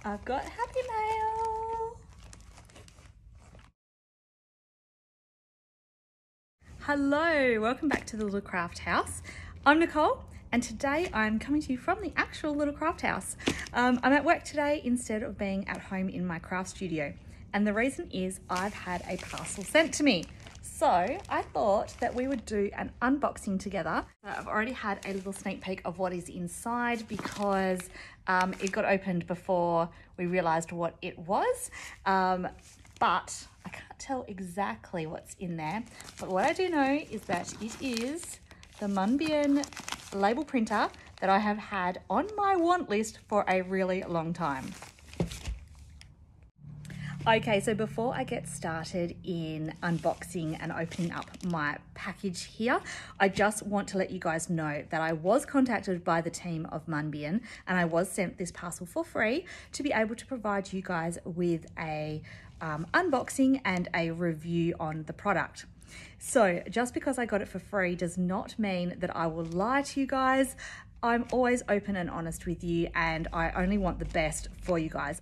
I've got happy mail. Hello, welcome back to the Little Craft House. I'm Nicole, and today I'm coming to you from the actual Little Craft House. I'm at work today instead of being at home in my craft studio, and the reason is I've had a parcel sent to me. So I thought that we would do an unboxing together. I've already had a little sneak peek of what is inside because it got opened before we realized what it was. But I can't tell exactly what's in there. But what I do know is that it is the MUNBYN label printer that I have had on my want list for a really long time. Okay, so before I get started in unboxing and opening up my package here, I just want to let you guys know that I was contacted by the team of MUNBYN and I was sent this parcel for free to be able to provide you guys with a unboxing and a review on the product. So just because I got it for free does not mean that I will lie to you guys. I'm always open and honest with you, and I only want the best for you guys.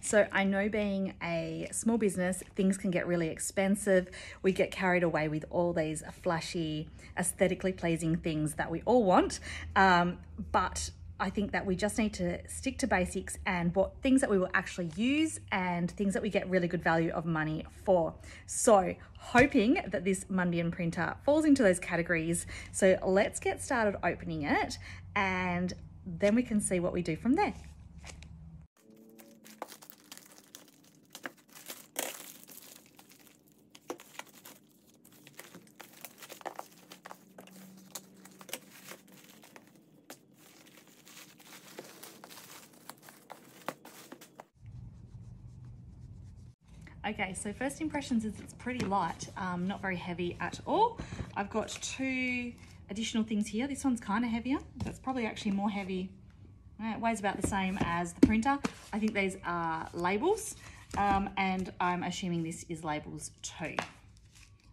So I know being a small business, things can get really expensive. We get carried away with all these flashy, aesthetically pleasing things that we all want. But I think that we just need to stick to basics and what things that we will actually use and things that we get really good value of money for. So hoping that this MUNBYN printer falls into those categories. So let's get started opening it and then we can see what we do from there. Okay, so first impressions is it's pretty light, not very heavy at all. I've got two additional things here. This one's kind of heavier. That's probably actually more heavy. It weighs about the same as the printer. I think these are labels, and I'm assuming this is labels too.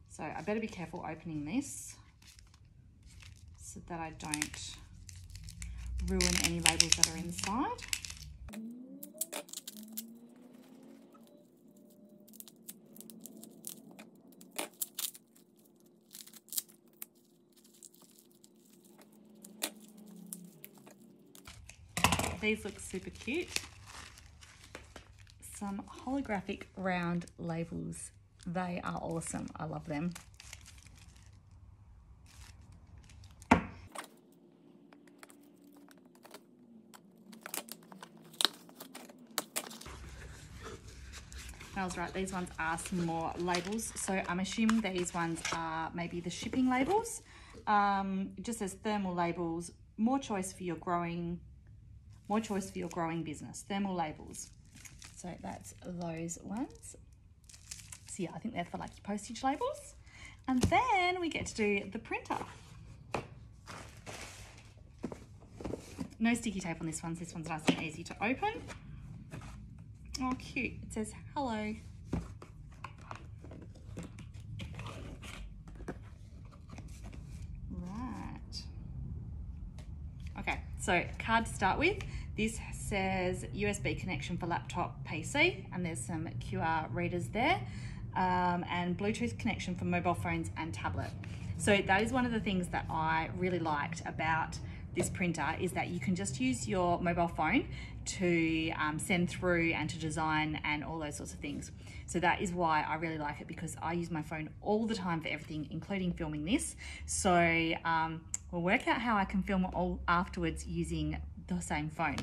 So I better be careful opening this so that I don't ruin any labels that are inside. These look super cute. Some holographic round labels. They are awesome. I love them. I was right, these ones are some more labels. So I'm assuming these ones are maybe the shipping labels. It just says thermal labels, more choice for your growing business, thermal labels. So that's those ones. So yeah, I think they're for like your postage labels. And then we get to do the printer. No sticky tape on this one. This one's nice and easy to open. Oh, cute. It says hello. Right. Okay, so card to start with. This says USB connection for laptop PC, and there's some QR readers there, and Bluetooth connection for mobile phones and tablet. So that is one of the things that I really liked about this printer, is that you can just use your mobile phone to send through and to design and all those sorts of things. So that is why I really like it, because I use my phone all the time for everything, including filming this. So we'll work out how I can film it all afterwards using the same phone.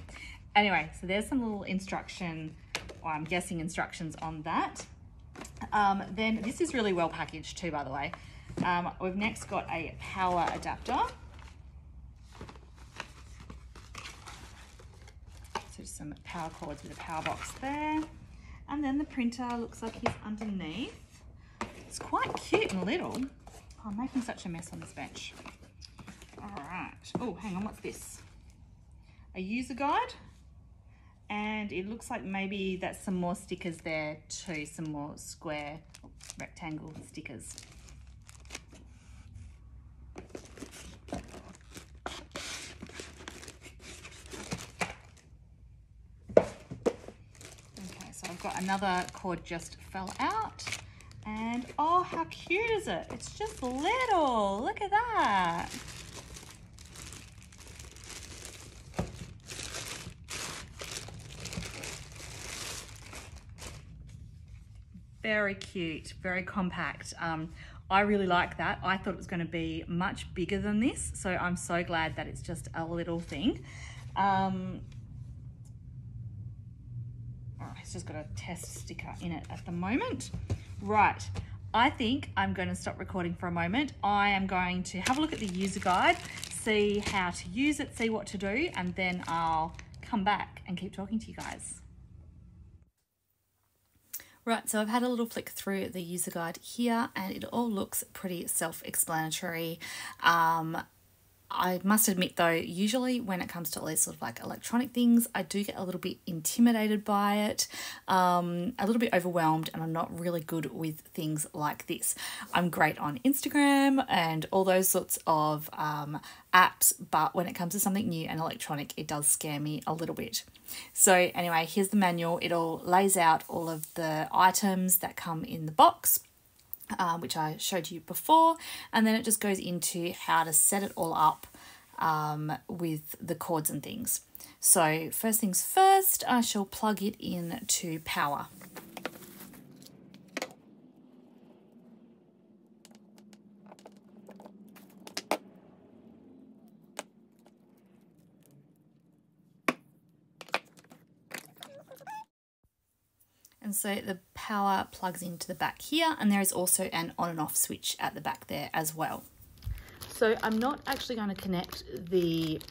Anyway, so there's some little instruction, or I'm guessing instructions on that. Then this is really well packaged too, by the way. We've next got a power adapter. So just some power cords with a power box there. And then the printer looks like it's underneath. It's quite cute and little. Oh, I'm making such a mess on this bench. All right. Oh, hang on, what's this? A user guide. And it looks like maybe that's some more stickers there too, some more square, rectangle stickers. So I've got another cord just fell out. And oh, how cute is it? It's just little. Look at that. Very cute, very compact. I really like that. I thought it was going to be much bigger than this, so I'm so glad that it's just a little thing. It's just got a test sticker in it at the moment. Right, I think I'm going to stop recording for a moment. I am going to have a look at the user guide, see how to use it, see what to do, and then I'll come back and keep talking to you guys. Right, so I've had a little flick through the user guide here and it all looks pretty self-explanatory. I must admit though, usually when it comes to all these sort of like electronic things, I do get a little bit intimidated by it, a little bit overwhelmed, and I'm not really good with things like this. I'm great on Instagram and all those sorts of apps, but when it comes to something new and electronic, it does scare me a little bit. So anyway, here's the manual. It all lays out all of the items that come in the box, which I showed you before, and then it just goes into how to set it all up with the cords and things. So first things first, I shall plug it in to power. And so the power plugs into the back here, and there is also an on and off switch at the back there as well. So I'm not actually going to connect the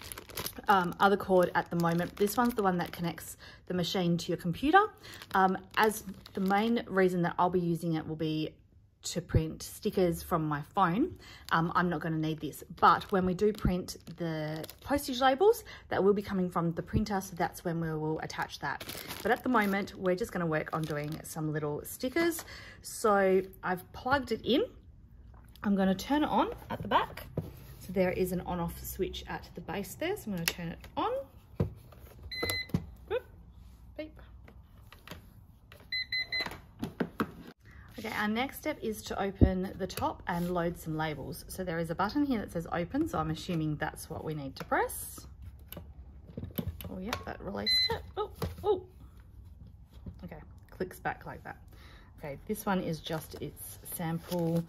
other cord at the moment. This one's the one that connects the machine to your computer. As the main reason that I'll be using it will be to print stickers from my phone. I'm not going to need this, but when we do print the postage labels, that will be coming from the printer, so that's when we will attach that. But at the moment, we're just going to work on doing some little stickers. So I've plugged it in. I'm going to turn it on at the back. So there is an on-off switch at the base there, so I'm going to turn it on. Whoop, beep. Okay, our next step is to open the top and load some labels. So there is a button here that says open, so I'm assuming that's what we need to press. Oh yeah, that released it. Oh, oh. Okay, clicks back like that. Okay, this one is just its sample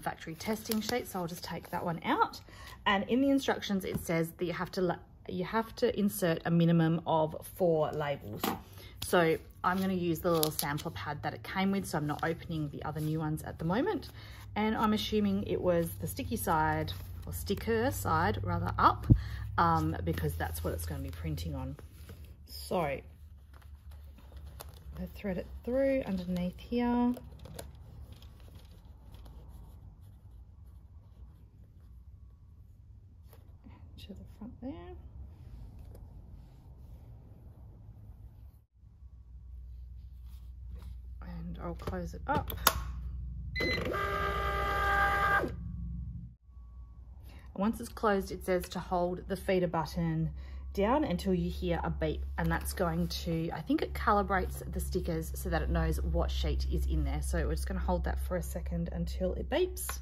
factory testing sheet, so I'll just take that one out. And in the instructions it says that you have to insert a minimum of 4 labels. So I'm going to use the little sampler pad that it came with, so I'm not opening the other new ones at the moment. And I'm assuming it was the sticky side, or sticker side rather, up, because that's what it's going to be printing on. So I thread it through underneath here. To the front there. And I'll close it up. And once it's closed, it says to hold the feeder button down until you hear a beep, and that's going to, I think it calibrates the stickers so that it knows what sheet is in there. So we're just going to hold that for a second until it beeps.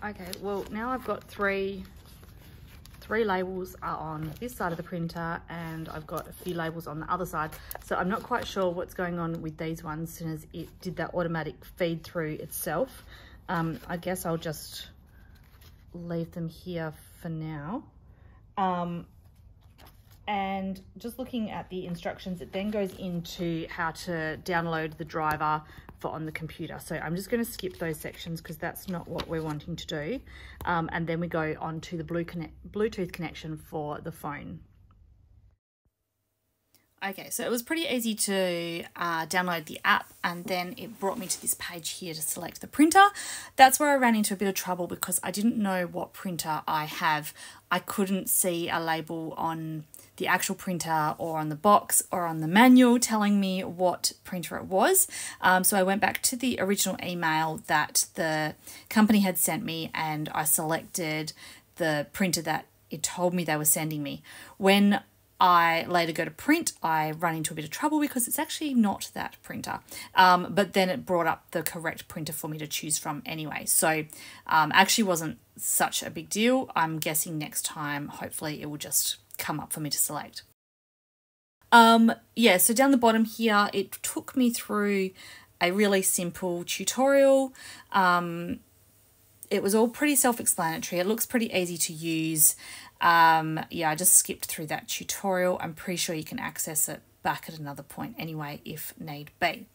Okay, well now I've got three labels are on this side of the printer, and I've got a few labels on the other side. So I'm not quite sure what's going on with these ones as soon as it did that automatic feed through itself. I guess I'll just leave them here for now. And just looking at the instructions, it then goes into how to download the driver for on the computer. So I'm just going to skip those sections because that's not what we're wanting to do. And then we go on to the Bluetooth connection for the phone. Okay, so it was pretty easy to download the app, and then it brought me to this page here to select the printer. That's where I ran into a bit of trouble because I didn't know what printer I have. I couldn't see a label on the actual printer or on the box or on the manual telling me what printer it was. So I went back to the original email that the company had sent me, and I selected the printer that it told me they were sending me. When I later go to print, I run into a bit of trouble because it's actually not that printer. But then it brought up the correct printer for me to choose from anyway. So actually wasn't such a big deal. I'm guessing next time, hopefully it will just come up for me to select. Yeah, so down the bottom here, it took me through a really simple tutorial. It was all pretty self-explanatory. It looks pretty easy to use. Yeah, I just skipped through that tutorial. I'm pretty sure you can access it back at another point anyway, if need be.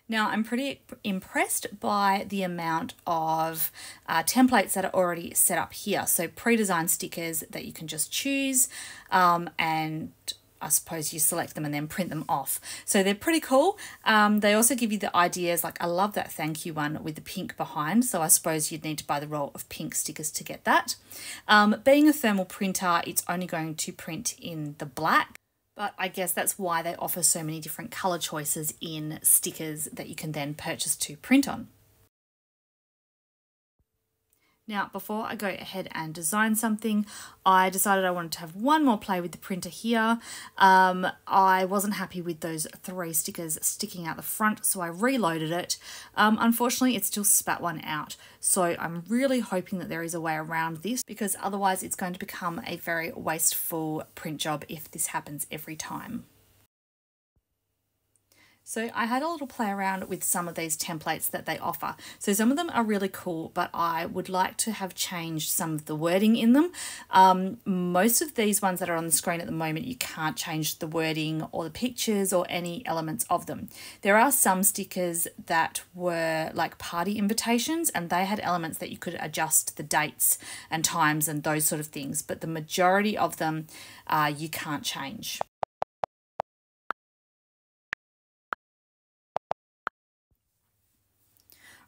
Now, I'm pretty impressed by the amount of templates that are already set up here. So pre-designed stickers that you can just choose, and I suppose you select them and then print them off. So they're pretty cool. They also give you the ideas, like I love that thank you one with the pink behind. So I suppose you'd need to buy the roll of pink stickers to get that. Being a thermal printer, it's only going to print in the black. But I guess that's why they offer so many different colour choices in stickers that you can then purchase to print on. Now, before I go ahead and design something, I decided I wanted to have one more play with the printer here. I wasn't happy with those 3 stickers sticking out the front, so I reloaded it. Unfortunately, it still spat one out. So I'm really hoping that there is a way around this, because otherwise it's going to become a very wasteful print job if this happens every time. So I had a little play around with some of these templates that they offer. So some of them are really cool, but I would like to have changed some of the wording in them. Most of these ones that are on the screen at the moment, you can't change the wording or the pictures or any elements of them. There are some stickers that were like party invitations, and they had elements that you could adjust the dates and times and those sort of things, but the majority of them you can't change.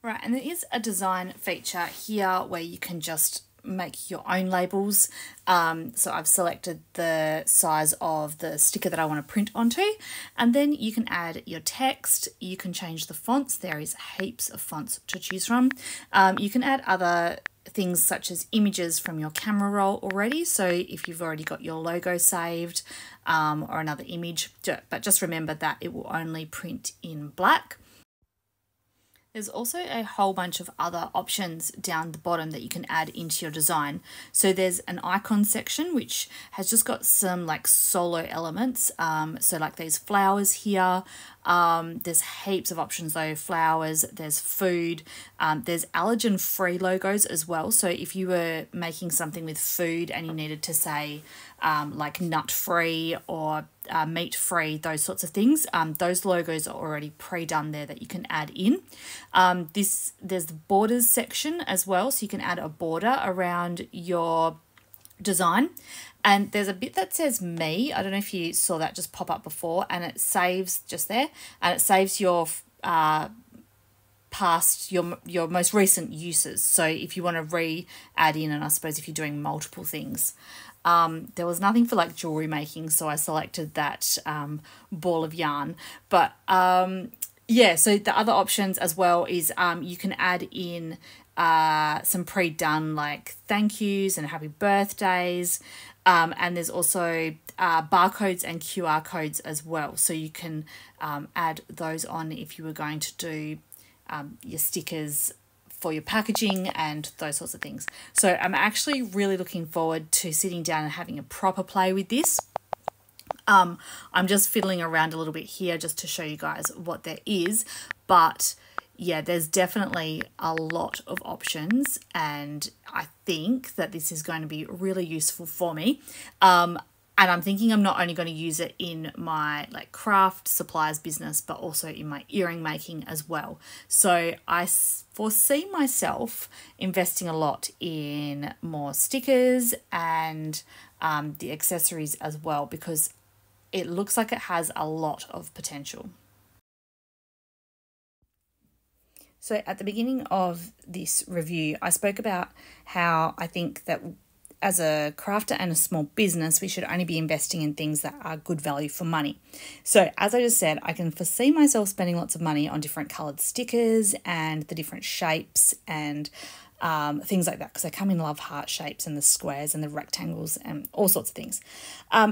Right, and there is a design feature here where you can just make your own labels. So I've selected the size of the sticker that I want to print onto, and then you can add your text, you can change the fonts. There is heaps of fonts to choose from. You can add other things such as images from your camera roll already. So if you've already got your logo saved or another image, but just remember that it will only print in black. There's also a whole bunch of other options down the bottom that you can add into your design. So there's an icon section which has just got some like solo elements. So like these flowers here. There's heaps of options though, flowers, there's food, there's allergen free logos as well. So if you were making something with food and you needed to say like nut free or meat free, those sorts of things, those logos are already pre-done there that you can add in. There's the borders section as well, so you can add a border around your design. And there's a bit that says me. I don't know if you saw that just pop up before, and it saves just there, and it saves your past, your most recent uses. So if you want to re-add in, and I suppose if you're doing multiple things. There was nothing for like jewelry making, so I selected that ball of yarn. But yeah, so the other options as well is you can add in some pre-done like thank yous and happy birthdays. And there's also barcodes and QR codes as well. So you can add those on if you were going to do your stickers for your packaging and those sorts of things. So I'm actually really looking forward to sitting down and having a proper play with this. I'm just fiddling around a little bit here just to show you guys what there is, but yeah, there's definitely a lot of options, and I think that this is going to be really useful for me. And I'm thinking I'm not only going to use it in my like craft supplies business, but also in my earring making as well. So I foresee myself investing a lot in more stickers and the accessories as well, because it looks like it has a lot of potential. So at the beginning of this review, I spoke about how I think that as a crafter and a small business, we should only be investing in things that are good value for money. So as I just said, I can foresee myself spending lots of money on different coloured stickers and the different shapes and things like that, because I come in love heart shapes and the squares and the rectangles and all sorts of things.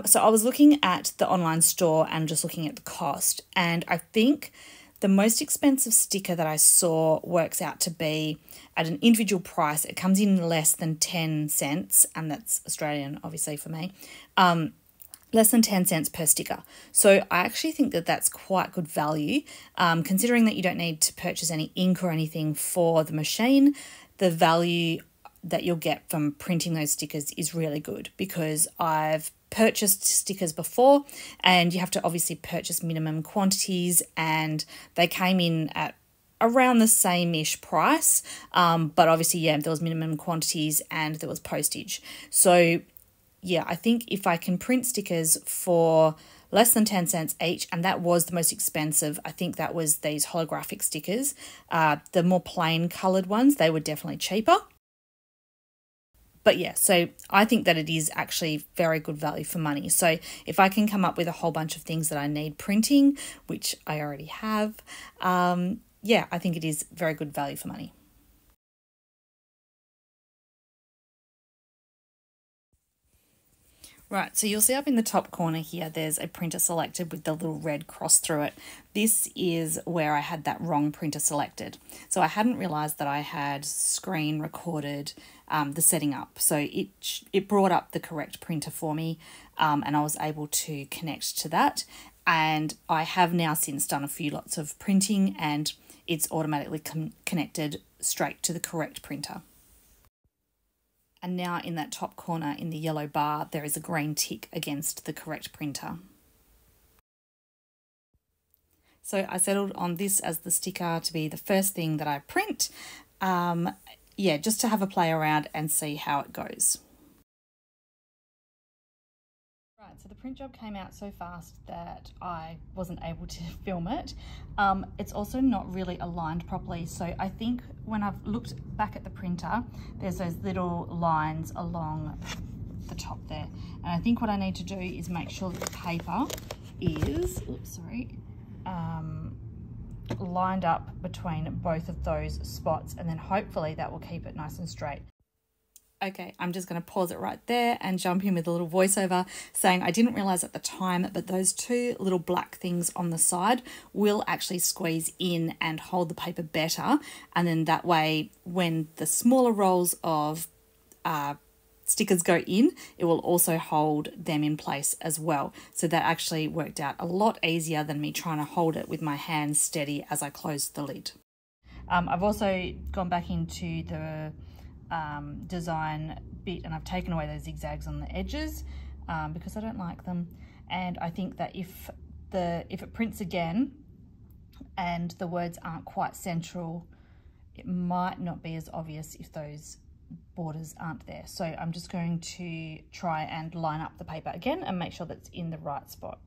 So I was looking at the online store and just looking at the cost, and I think the most expensive sticker that I saw works out to be at an individual price. It comes in less than 10 cents, and that's Australian, obviously, for me. Less than 10 cents per sticker. So I actually think that that's quite good value, considering that you don't need to purchase any ink or anything for the machine. The value that you'll get from printing those stickers is really good, because I've purchased stickers before and you have to obviously purchase minimum quantities, and they came in at around the same-ish price, but obviously, yeah, there was minimum quantities and there was postage. So yeah, I think if I can print stickers for less than 10 cents each, and that was the most expensive, I think that was these holographic stickers. The more plain coloured ones, they were definitely cheaper. But yeah, so I think that it is actually very good value for money. So if I can come up with a whole bunch of things that I need printing, which I already have, yeah, I think it is very good value for money. Right, so you'll see up in the top corner here, there's a printer selected with the little red cross through it. This is where I had that wrong printer selected. So I hadn't realised that I had screen recorded the setting up. So it brought up the correct printer for me, and I was able to connect to that. And I have now since done a few lots of printing, and it's automatically connected straight to the correct printer. And now in that top corner in the yellow bar, there is a green tick against the correct printer. So I settled on this as the sticker to be the first thing that I print. Yeah, just to have a play around and see how it goes. Right, so the print job came out so fast that I wasn't able to film it. It's also not really aligned properly, so I think when I've looked back at the printer, there's those little lines along the top there, and I think what I need to do is make sure that the paper is, lined up between both of those spots, and then hopefully that will keep it nice and straight. Okay, I'm just going to pause it right there and jump in with a little voiceover saying I didn't realise at the time, but those two little black things on the side will actually squeeze in and hold the paper better. And then that way, when the smaller rolls of stickers go in, it will also hold them in place as well. So that actually worked out a lot easier than me trying to hold it with my hands steady as I closed the lid. I've also gone back into the design bit, and I've taken away those zigzags on the edges because I don't like them, and I think that if it prints again and the words aren't quite central, it might not be as obvious if those borders aren't there. So I'm just going to try and line up the paper again and make sure that it's in the right spot.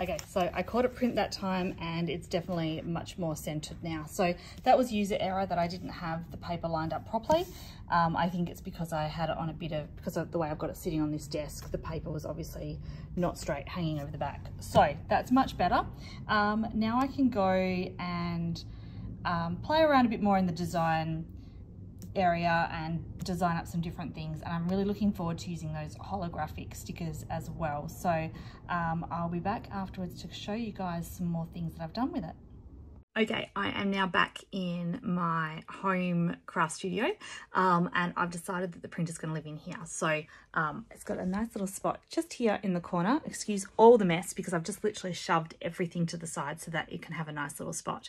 Okay, so I caught it print that time and it's definitely much more centered now. So that was user error, that I didn't have the paper lined up properly. I think it's because I had it on because of the way I've got it sitting on this desk, the paper was obviously not straight, hanging over the back. So that's much better. Now I can go and play around a bit more in the design area and design up some different things, and I'm really looking forward to using those holographic stickers as well. So I'll be back afterwards to show you guys some more things that I've done with it. Okay, I am now back in my home craft studio, and I've decided that the printer's going to live in here. So it's got a nice little spot just here in the corner. Excuse all the mess because I've just literally shoved everything to the side so that it can have a nice little spot.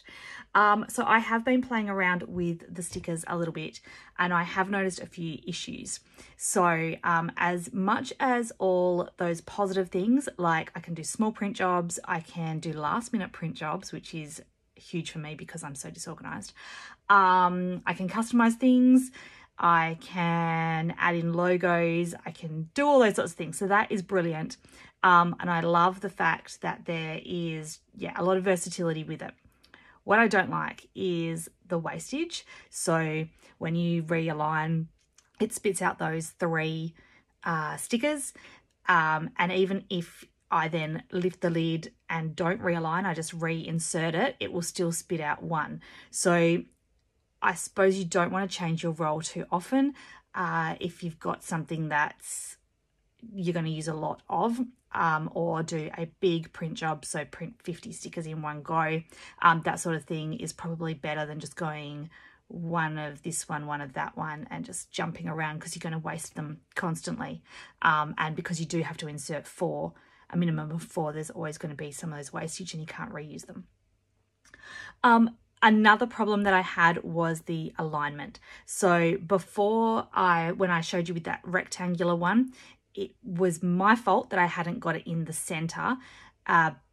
So I have been playing around with the stickers a little bit, and I have noticed a few issues. So as much as all those positive things, like I can do small print jobs, I can do last minute print jobs, which is huge for me because I'm so disorganized. I can customize things. I can add in logos. I can do all those sorts of things. So that is brilliant. And I love the fact that there is, a lot of versatility with it. What I don't like is the wastage. So when you realign, it spits out those 3 stickers. And even if I then lift the lid and don't realign, I just reinsert it, it will still spit out 1. So I suppose you don't want to change your roll too often if you've got something that's you're going to use a lot of, or do a big print job, so print 50 stickers in one go. That sort of thing is probably better than just going one of this one, one of that one, and just jumping around, because you're going to waste them constantly. And because you do have to insert 4, a minimum of 4, there's always going to be some of those wastage and you can't reuse them. Another problem that I had was the alignment. So before when I showed you with that rectangular one, it was my fault that I hadn't got it in the center,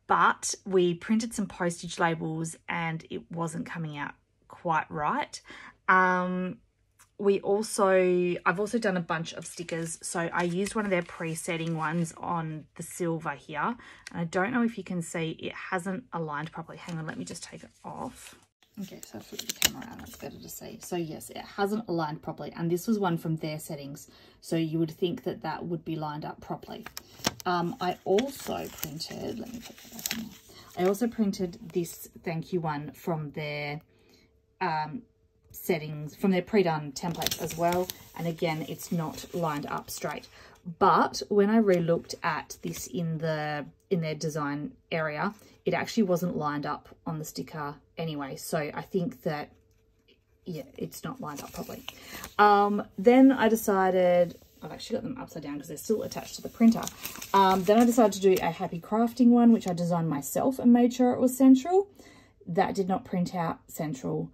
but we printed some postage labels and it wasn't coming out quite right. I've also done a bunch of stickers. So I used one of their pre-setting ones on the silver here. And I don't know if you can see, it hasn't aligned properly. Hang on, let me just take it off. Okay, so I flip the camera around, it's better to see. So yes, it hasn't aligned properly. And this was one from their settings. So you would think that that would be lined up properly. I also printed, let me put that back on there. I also printed this thank you one from their settings, from their pre-done templates as well. And again, it's not lined up straight. But when I re-looked at this in their design area, it actually wasn't lined up on the sticker anyway. So I think that, yeah, it's not lined up properly. Then I decided, I've actually got them upside down because they're still attached to the printer. Then I decided to do a happy crafting one, which I designed myself and made sure it was central. That did not print out central.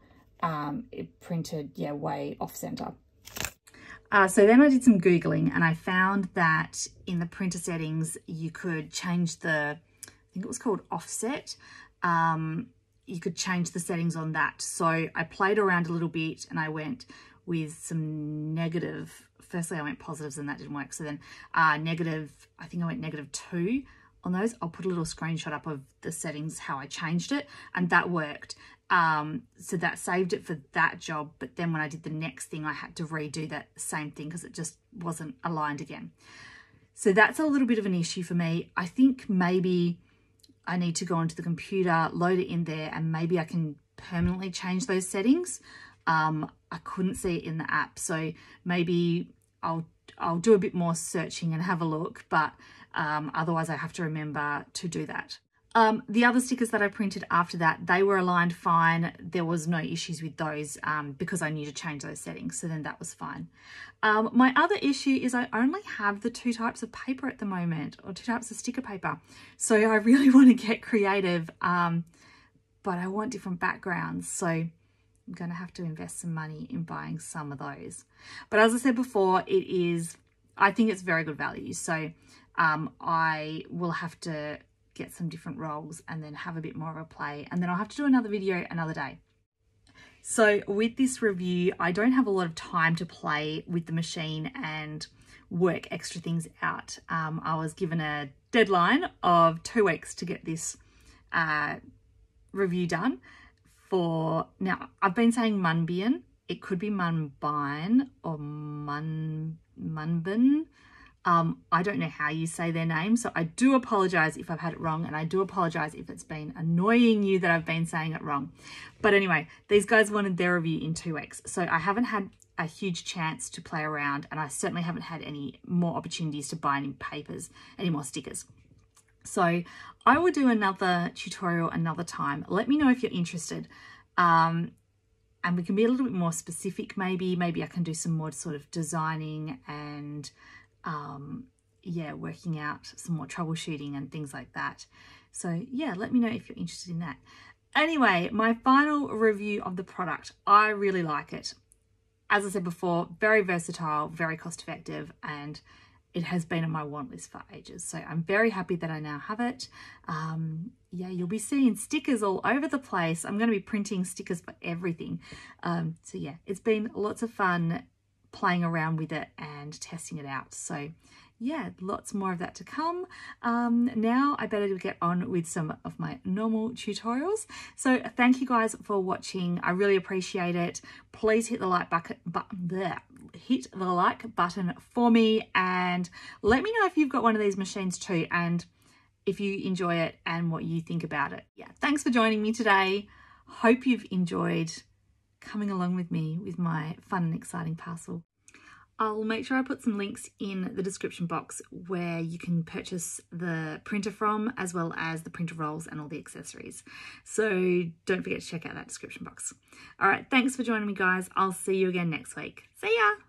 It printed, way off center. So then I did some Googling and I found that in the printer settings, you could change I think it was called offset. You could change the settings on that. So I played around a little bit and I went with some negative. Firstly, I went positives and that didn't work. So then negative, I think I went -2 on those. I'll put a little screenshot up of the settings, how I changed it, and that worked. So that saved it for that job. But then when I did the next thing, I had to redo that same thing because it just wasn't aligned again. So that's a little bit of an issue for me. I think maybe I need to go onto the computer, load it in there, and maybe I can permanently change those settings. I couldn't see it in the app, so maybe I'll do a bit more searching and have a look, but otherwise I have to remember to do that. The other stickers that I printed after that, they were aligned fine. There was no issues with those because I knew to change those settings, so then that was fine. My other issue is I only have the 2 types of paper at the moment, or 2 types of sticker paper. So I really want to get creative, but I want different backgrounds. So I'm going to have to invest some money in buying some of those. But as I said before, I think it's very good value. So I will have to get some different rolls and then have a bit more of a play, and then I'll have to do another video another day. So with this review, I don't have a lot of time to play with the machine and work extra things out. I was given a deadline of 2 weeks to get this review done. Now I've been saying MUNBYN, it could be MUNBYN or MUNBYN. I don't know how you say their name, so I do apologize if I've had it wrong, and I do apologize if it's been annoying you that I've been saying it wrong. But anyway, these guys wanted their review in 2 weeks, so I haven't had a huge chance to play around, and I certainly haven't had any more opportunities to buy any papers, any more stickers. So I will do another tutorial another time. Let me know if you're interested. And we can be a little bit more specific maybe. Maybe I can do some more sort of designing and working out some more troubleshooting and things like that. So yeah, let me know if you're interested in that. Anyway, my final review of the product, I really like it. As I said before, very versatile, very cost effective, and it has been on my want list for ages. So I'm very happy that I now have it. Yeah, you'll be seeing stickers all over the place. I'm going to be printing stickers for everything. So yeah, it's been lots of fun playing around with it and testing it out. So yeah, lots more of that to come. Now I better get on with some of my normal tutorials. So thank you guys for watching. I really appreciate it. Please hit the like button for me, and let me know if you've got one of these machines too, and if you enjoy it and what you think about it. Yeah, thanks for joining me today. Hope you've enjoyed coming along with me with my fun and exciting parcel. I'll make sure I put some links in the description box where you can purchase the printer from, as well as the printer rolls and all the accessories. So don't forget to check out that description box. All right, thanks for joining me, guys. I'll see you again next week. See ya.